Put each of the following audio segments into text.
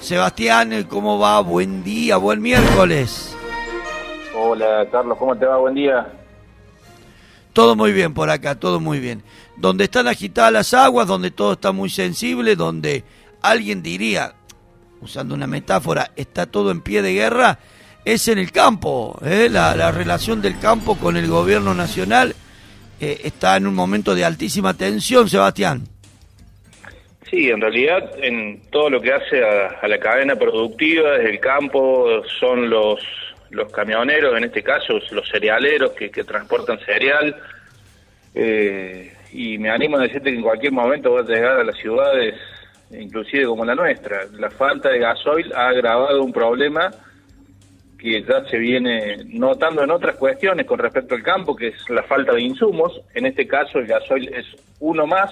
Sebastián, ¿cómo va? Buen día, buen miércoles. Hola Carlos, ¿cómo te va? Buen día. Todo muy bien por acá, todo muy bien. Donde están agitadas las aguas, donde todo está muy sensible, donde alguien diría, usando una metáfora, está todo en pie de guerra, es en el campo. La relación del campo con el gobierno nacional está en un momento de altísima tensión, Sebastián. Sí, en realidad en todo lo que hace a la cadena productiva desde el campo son los camioneros, en este caso los cerealeros que transportan cereal, y me animo a decirte que en cualquier momento va a llegar a las ciudades, inclusive como la nuestra. La falta de gasoil ha agravado un problema que ya se viene notando en otras cuestiones con respecto al campo, que es la falta de insumos. En este caso el gasoil es uno más,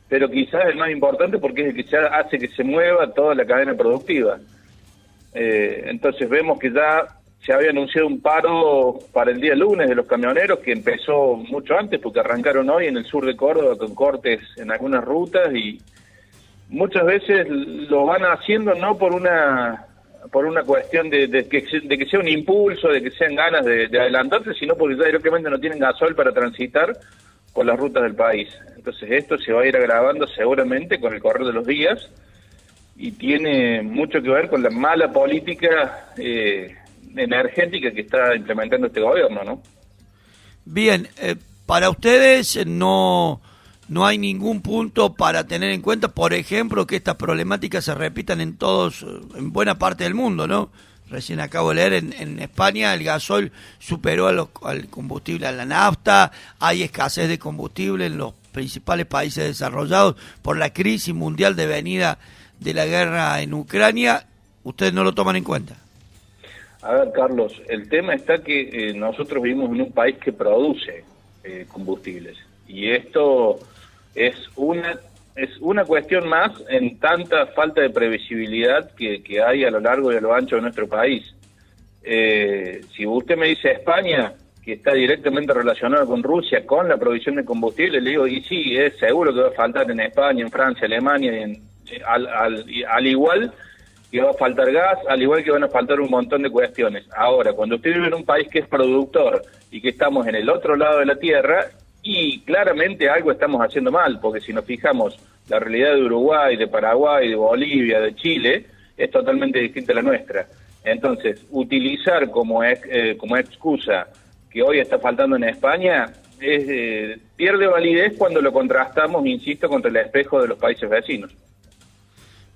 pero quizás el más importante porque es el que hace que se mueva toda la cadena productiva. Entonces vemos que ya se había anunciado un paro para el día lunes de los camioneros, que empezó mucho antes porque arrancaron hoy en el sur de Córdoba con cortes en algunas rutas, y muchas veces lo van haciendo no por una cuestión de que sea un impulso, de que sean ganas de adelantarse, sino porque ya directamente no tienen gasoil para transitar por las rutas del país. Entonces esto se va a ir agravando seguramente con el correr de los días, y tiene mucho que ver con la mala política energética que está implementando este gobierno, ¿no? Bien, para ustedes no hay ningún punto para tener en cuenta, por ejemplo, que estas problemáticas se repitan en buena parte del mundo, ¿no? Recién acabo de leer, en España el gasoil superó al combustible, a la nafta, hay escasez de combustible en los principales países desarrollados por la crisis mundial devenida de la guerra en Ucrania. ¿Ustedes no lo toman en cuenta? A ver, Carlos, el tema está que nosotros vivimos en un país que produce combustibles, y esto es una cuestión más en tanta falta de previsibilidad que hay a lo largo y a lo ancho de nuestro país. Si usted me dice España, que está directamente relacionado con Rusia, con la provisión de combustible, le digo, y sí, es seguro que va a faltar en España, en Francia, Alemania, al igual que va a faltar gas, al igual que van a faltar un montón de cuestiones. Ahora, cuando usted vive en un país que es productor y que estamos en el otro lado de la tierra, y claramente algo estamos haciendo mal, porque si nos fijamos, la realidad de Uruguay, de Paraguay, de Bolivia, de Chile, es totalmente distinta a la nuestra. Entonces, utilizar como excusa que hoy está faltando en España, pierde validez cuando lo contrastamos, insisto, contra el espejo de los países vecinos.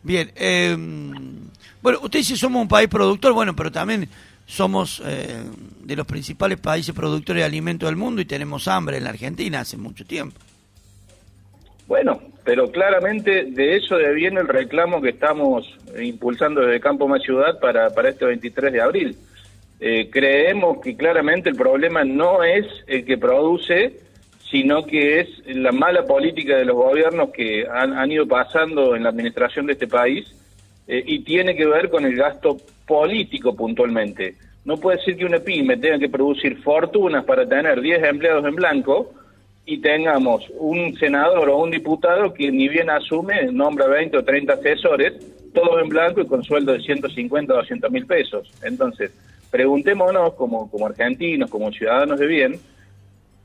Bien, bueno, usted dice somos un país productor, bueno, pero también somos de los principales países productores de alimentos del mundo, y tenemos hambre en la Argentina hace mucho tiempo. Bueno, pero claramente de eso viene el reclamo que estamos impulsando desde Campo Más Ciudad para este 23 de abril. Creemos que claramente el problema no es el que produce, sino que es la mala política de los gobiernos que han ido pasando en la administración de este país, y tiene que ver con el gasto político puntualmente. No puede ser que una pyme tenga que producir fortunas para tener 10 empleados en blanco y tengamos un senador o un diputado que ni bien asume, nombra 20 o 30 asesores, todos en blanco y con sueldo de 150 o 200 mil pesos. Entonces, preguntémonos como argentinos, como ciudadanos de bien,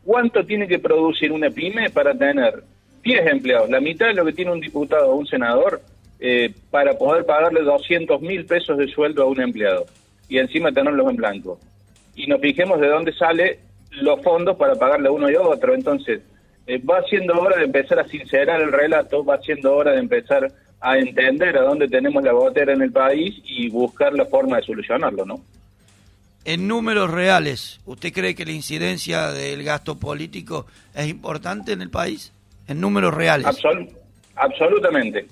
¿cuánto tiene que producir una pyme para tener 10 empleados, la mitad de lo que tiene un diputado o un senador, para poder pagarle 200 mil pesos de sueldo a un empleado y encima tenerlos en blanco? Y nos fijemos de dónde salen los fondos para pagarle a uno y a otro. Entonces, va siendo hora de empezar a sincerar el relato, va siendo hora de empezar a entender a dónde tenemos la gotera en el país y buscar la forma de solucionarlo, ¿no? En números reales, ¿usted cree que la incidencia del gasto político es importante en el país? En números reales. Absolutamente.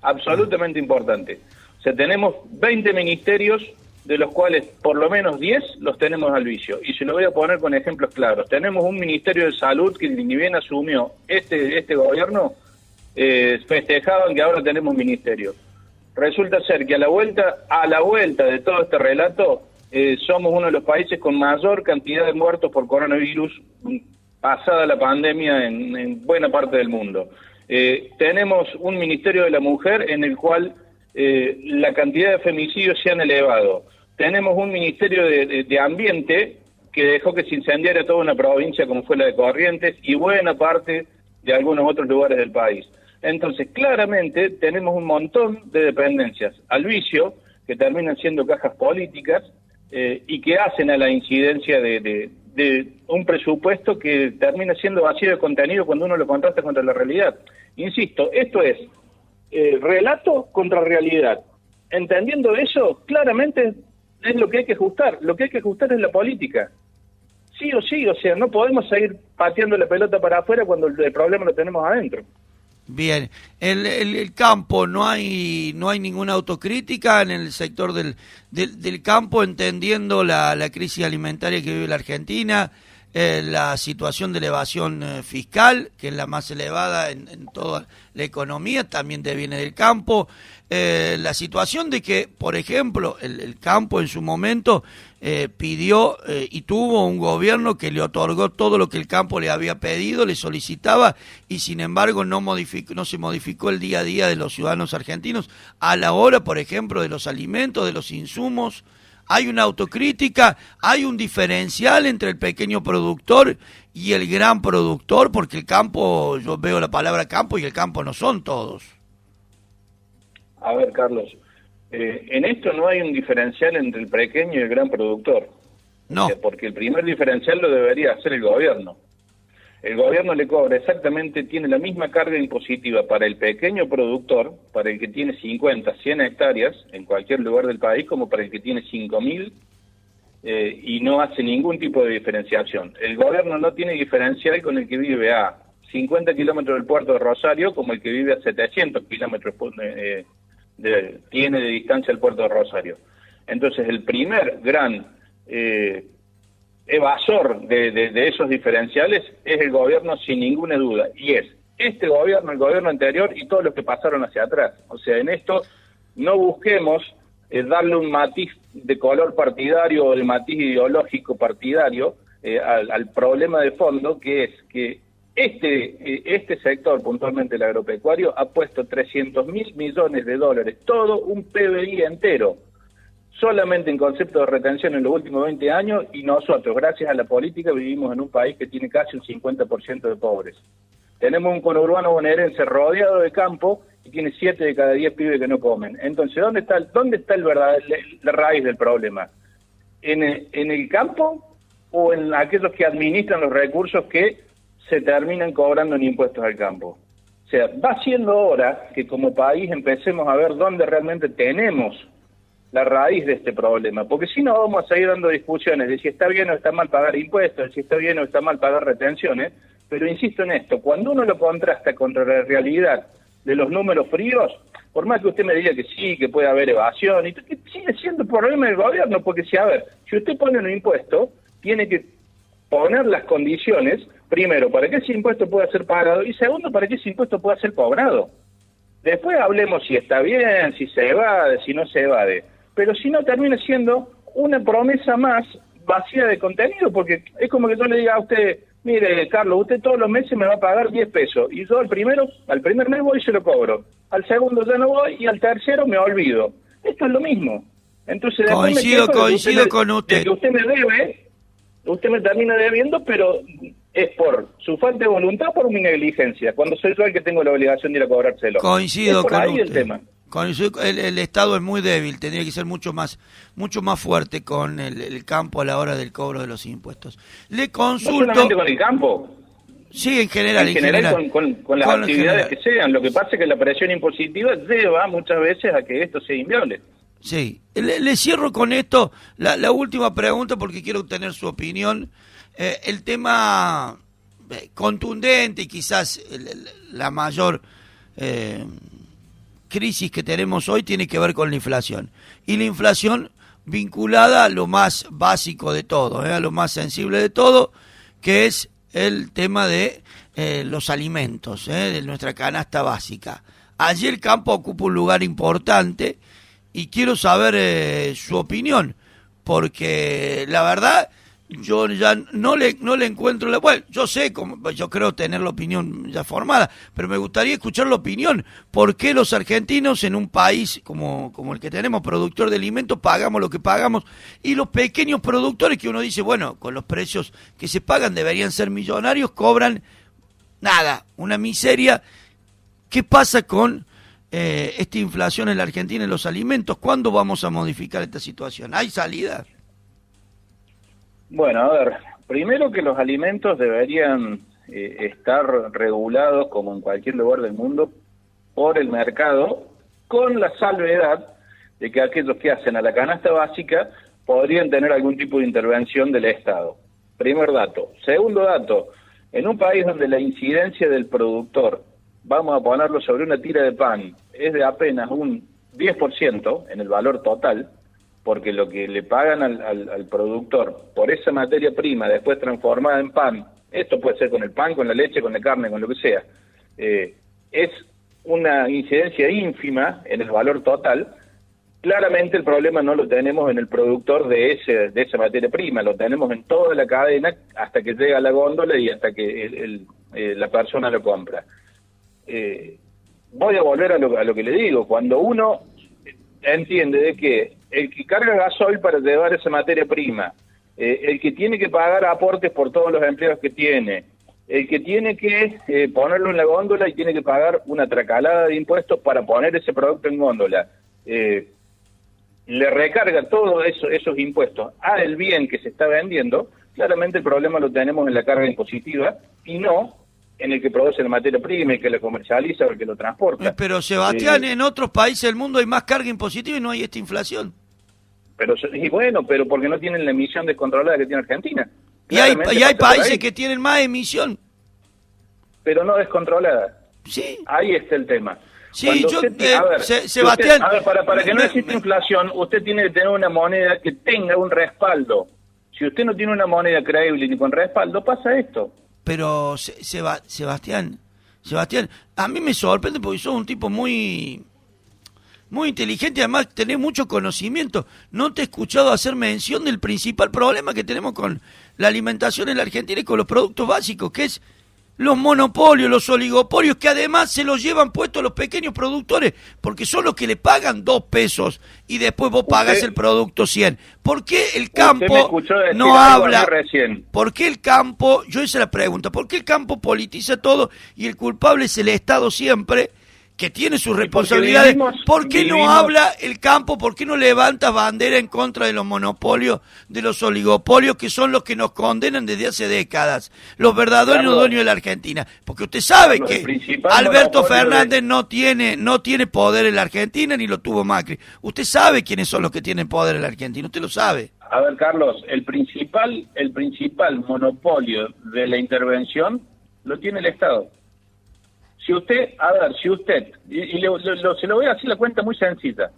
Absolutamente importante. O sea, tenemos 20 ministerios, de los cuales por lo menos 10 los tenemos al vicio. Y se lo voy a poner con ejemplos claros. Tenemos un Ministerio de Salud que ni bien asumió este gobierno, festejaban que ahora tenemos ministerio. Resulta ser que a la vuelta de todo este relato, somos uno de los países con mayor cantidad de muertos por coronavirus pasada la pandemia en buena parte del mundo. Tenemos un Ministerio de la Mujer en el cual la cantidad de femicidios se han elevado. Tenemos un Ministerio de Ambiente que dejó que se incendiara toda una provincia como fue la de Corrientes y buena parte de algunos otros lugares del país. Entonces, claramente tenemos un montón de dependencias al vicio que terminan siendo cajas políticas y que hacen a la incidencia de un presupuesto que termina siendo vacío de contenido cuando uno lo contrasta contra la realidad. Insisto, esto es relato contra realidad. Entendiendo eso, claramente es lo que hay que ajustar. Lo que hay que ajustar es la política. Sí o sí, o sea, no podemos seguir pateando la pelota para afuera cuando el problema lo tenemos adentro. Bien, el campo, no hay ninguna autocrítica en el sector del campo, entendiendo la crisis alimentaria que vive la Argentina, la situación de elevación fiscal, que es la más elevada en toda la economía, también deviene del campo, la situación de que, por ejemplo, el campo en su momento pidió y tuvo un gobierno que le otorgó todo lo que el campo le había pedido, le solicitaba, y sin embargo no se modificó el día a día de los ciudadanos argentinos a la hora, por ejemplo, de los alimentos, de los insumos. Hay una autocrítica, hay un diferencial entre el pequeño productor y el gran productor, porque el campo, yo veo la palabra campo y el campo no son todos. A ver, Carlos, en esto no hay un diferencial entre el pequeño y el gran productor. No. O sea, porque el primer diferencial lo debería hacer el gobierno. El gobierno le cobra exactamente, tiene la misma carga impositiva para el pequeño productor, para el que tiene 50, 100 hectáreas en cualquier lugar del país, como para el que tiene 5.000 y no hace ningún tipo de diferenciación. El gobierno no tiene diferencial con el que vive a 50 kilómetros del puerto de Rosario, como el que vive a 700 kilómetros tiene de distancia el puerto de Rosario. Entonces, el primer gran evasor de esos diferenciales es el gobierno, sin ninguna duda, y es este gobierno, el gobierno anterior y todos los que pasaron hacia atrás. O sea, en esto no busquemos darle un matiz de color partidario o de matiz ideológico partidario al problema de fondo, que es que este sector, puntualmente el agropecuario, ha puesto 300.000 millones de dólares, todo un PBI entero, solamente en concepto de retención en los últimos 20 años, y nosotros, gracias a la política, vivimos en un país que tiene casi un 50% de pobres. Tenemos un conurbano bonaerense rodeado de campo y tiene 7 de cada 10 pibes que no comen. Entonces, ¿dónde está la raíz del problema? ¿En el campo o en aquellos que administran los recursos que se terminan cobrando en impuestos al campo? O sea, va siendo hora que como país empecemos a ver dónde realmente tenemos la raíz de este problema, porque si no vamos a seguir dando discusiones de si está bien o está mal pagar impuestos, de si está bien o está mal pagar retenciones, pero insisto en esto, cuando uno lo contrasta contra la realidad de los números fríos, por más que usted me diga que sí, que puede haber evasión, y que sigue siendo problema del gobierno, porque si usted pone un impuesto, tiene que poner las condiciones, primero, para que ese impuesto pueda ser pagado, y segundo, para que ese impuesto pueda ser cobrado. Después hablemos si está bien, si se evade, si no se evade. Pero si no, termina siendo una promesa más vacía de contenido, porque es como que yo le diga a usted, mire, Carlos, usted todos los meses me va a pagar 10 pesos, y yo al primer mes voy y se lo cobro, al segundo ya no voy, y al tercero me olvido. Esto es lo mismo. Entonces, coincido con usted. De que usted me debe, usted me termina debiendo, pero es por su falta de voluntad o por mi negligencia, cuando soy yo el que tengo la obligación de ir a cobrárselo. Coincido con ahí usted. El tema. El Estado es muy débil, tendría que ser mucho más fuerte con el campo a la hora del cobro de los impuestos. Le consulto... No solamente con el campo. Sí, en general. Con las actividades que sean. Lo que pasa es que la presión impositiva lleva muchas veces a que esto sea inviable. Sí. Le cierro con esto la última pregunta porque quiero obtener su opinión. El tema contundente y quizás la mayor... crisis que tenemos hoy tiene que ver con la inflación. Y la inflación vinculada a lo más básico de todo, a lo más sensible de todo, que es el tema de los alimentos, de nuestra canasta básica. Allí el campo ocupa un lugar importante y quiero saber su opinión, porque la verdad yo ya no le encuentro la... Bueno, yo sé, yo creo tener la opinión ya formada, pero me gustaría escuchar la opinión. ¿Por qué los argentinos en un país como el que tenemos, productor de alimentos, pagamos lo que pagamos? Y los pequeños productores que uno dice, bueno, con los precios que se pagan deberían ser millonarios, cobran nada, una miseria. ¿Qué pasa con esta inflación en la Argentina en los alimentos? ¿Cuándo vamos a modificar esta situación? ¿Hay salida? Bueno, a ver, primero que los alimentos deberían estar regulados, como en cualquier lugar del mundo, por el mercado, con la salvedad de que aquellos que hacen a la canasta básica podrían tener algún tipo de intervención del Estado. Primer dato. Segundo dato, en un país donde la incidencia del productor, vamos a ponerlo sobre una tira de pan, es de apenas un 10% en el valor total, porque lo que le pagan al productor por esa materia prima después transformada en pan, esto puede ser con el pan, con la leche, con la carne, con lo que sea, es una incidencia ínfima en el valor total. Claramente el problema no lo tenemos en el productor de esa materia prima, lo tenemos en toda la cadena hasta que llega a la góndola y hasta que la persona lo compra. Voy a volver a lo que le digo. Cuando uno entiende de que el que carga gasoil para llevar esa materia prima, el que tiene que pagar aportes por todos los empleos que tiene, el que tiene que ponerlo en la góndola y tiene que pagar una tracalada de impuestos para poner ese producto en góndola, le recarga todos esos impuestos al bien que se está vendiendo, claramente el problema lo tenemos en la carga impositiva y no en el que produce la materia prima, el que la comercializa o el que lo transporta. Pero Sebastián, en otros países del mundo hay más carga impositiva y no hay esta inflación. Pero porque no tienen la emisión descontrolada que tiene Argentina. Y hay países que tienen más emisión. Pero no descontrolada. Sí. Ahí está el tema. Sí, Sebastián... para que no exista inflación, usted tiene que tener una moneda que tenga un respaldo. Si usted no tiene una moneda creíble ni con respaldo, pasa esto. Pero, Sebastián, a mí me sorprende porque sos un tipo muy inteligente y además tenés mucho conocimiento. No te he escuchado hacer mención del principal problema que tenemos con la alimentación en la Argentina y con los productos básicos, que es los monopolios, los oligopolios, que además se los llevan puestos los pequeños productores, porque son los que le pagan 2 pesos y después vos pagás el producto 100. ¿Por qué el campo no habla? ¿Por qué el campo, yo esa es la pregunta, por qué el campo politiza todo y el culpable es el Estado siempre, que tiene sus responsabilidades? ¿Por qué no habla el campo? ¿Por qué no levanta bandera en contra de los monopolios, de los oligopolios, que son los que nos condenan desde hace décadas, los verdaderos dueños de la Argentina? Porque usted sabe que Alberto Fernández no tiene poder en la Argentina, ni lo tuvo Macri. Usted sabe quiénes son los que tienen poder en la Argentina, usted lo sabe. A ver, Carlos, el principal monopolio de la intervención lo tiene el Estado. Si usted, se lo voy a hacer la cuenta muy sencilla,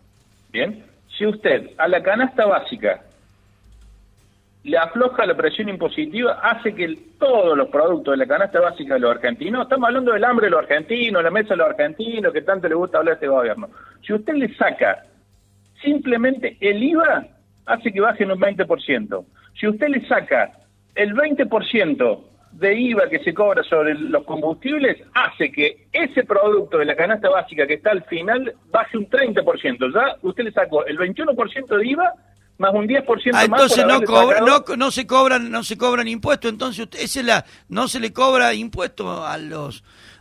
¿bien? Si usted a la canasta básica le afloja la presión impositiva, hace que todos los productos de la canasta básica de los argentinos, estamos hablando del hambre de los argentinos, la mesa de los argentinos, que tanto le gusta hablar a este gobierno, si usted le saca simplemente el IVA, hace que bajen un 20%. Si usted le saca el 20% de IVA que se cobra sobre los combustibles, hace que ese producto de la canasta básica que está al final baje un 30%. Ya usted le sacó el 21% de IVA más un 10% más. Entonces no se cobran impuestos. Entonces no se le cobra impuestos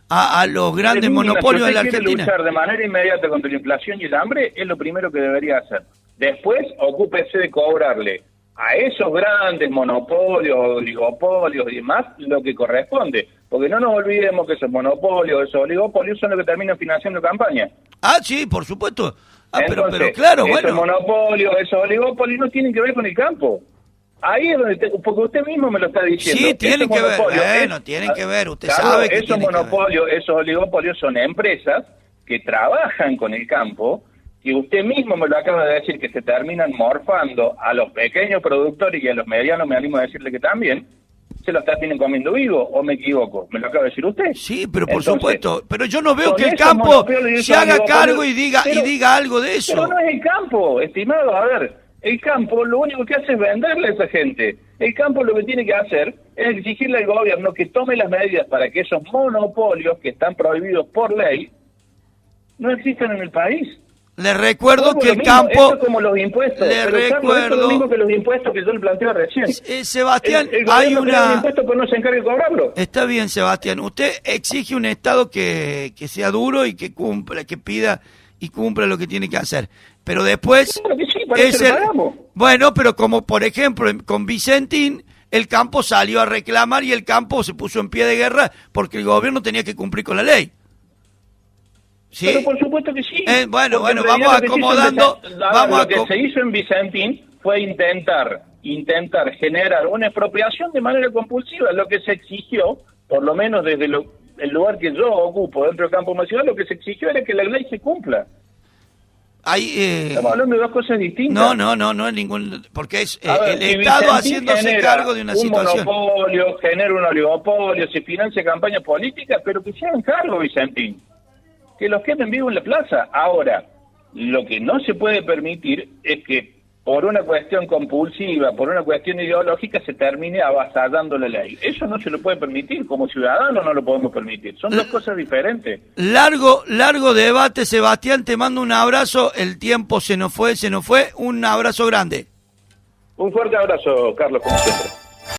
a los grandes monopolios de la Argentina. Si usted quiere luchar de manera inmediata contra la inflación y el hambre, es lo primero que debería hacer. Después, ocúpese de cobrarle a esos grandes monopolios, oligopolios y demás, lo que corresponde. Porque no nos olvidemos que esos monopolios, esos oligopolios son los que terminan financiando campañas. Ah, sí, por supuesto. Entonces, pero claro, esos monopolios, esos oligopolios no tienen que ver con el campo. Ahí es donde, porque usted mismo me lo está diciendo. Sí, tienen que ver, tienen que ver, usted sabe que esos monopolios, esos oligopolios son empresas que trabajan con el campo, y usted mismo me lo acaba de decir, que se terminan morfando a los pequeños productores y a los medianos, me animo a decirle que también, se los terminan comiendo vivo, ¿o me equivoco? ¿Me lo acaba de decir usted? Sí, pero por supuesto, pero yo no veo que el campo se haga cargo y diga algo de eso. Pero no es el campo, estimado, a ver, El campo lo único que hace es venderle a esa gente. El campo lo que tiene que hacer es exigirle al gobierno que tome las medidas para que esos monopolios que están prohibidos por ley no existan en el país. Les recuerdo que el mismo, campo... esto es como los impuestos. Les pero recuerdo... esto es lo mismo que los impuestos que yo le planteo recién. Sebastián, el hay gobierno crea un una... impuesto pero no se encarga de cobrarlo. Está bien, Sebastián. Usted exige un Estado que sea duro y que cumpla, que pida y cumpla lo que tiene que hacer. Pero después... Claro que sí, para eso lo pagamos. Bueno, pero como por ejemplo con Vicentín, el campo salió a reclamar y el campo se puso en pie de guerra porque el gobierno tenía que cumplir con la ley. ¿Sí? Pero por supuesto que sí. Bueno, vamos acomodando. Lo que se hizo en Vicentín fue intentar generar una expropiación de manera compulsiva. Lo que se exigió, por lo menos desde el lugar que yo ocupo dentro del campo nacional, lo que se exigió era que la ley se cumpla. Estamos hablando de dos cosas distintas. No es ningún... Porque es ver, el Estado haciéndose cargo de una situación. Un monopolio, genera un oligopolio, se financia campañas políticas, pero que se hagan cargo, Vicentín. Que los quemen vivos en la plaza. Ahora, lo que no se puede permitir es que por una cuestión compulsiva, por una cuestión ideológica, se termine avasallando la ley. Eso no se lo puede permitir. Como ciudadanos no lo podemos permitir. Son dos cosas diferentes. Largo debate, Sebastián. Te mando un abrazo. El tiempo se nos fue. Un abrazo grande. Un fuerte abrazo, Carlos, como siempre.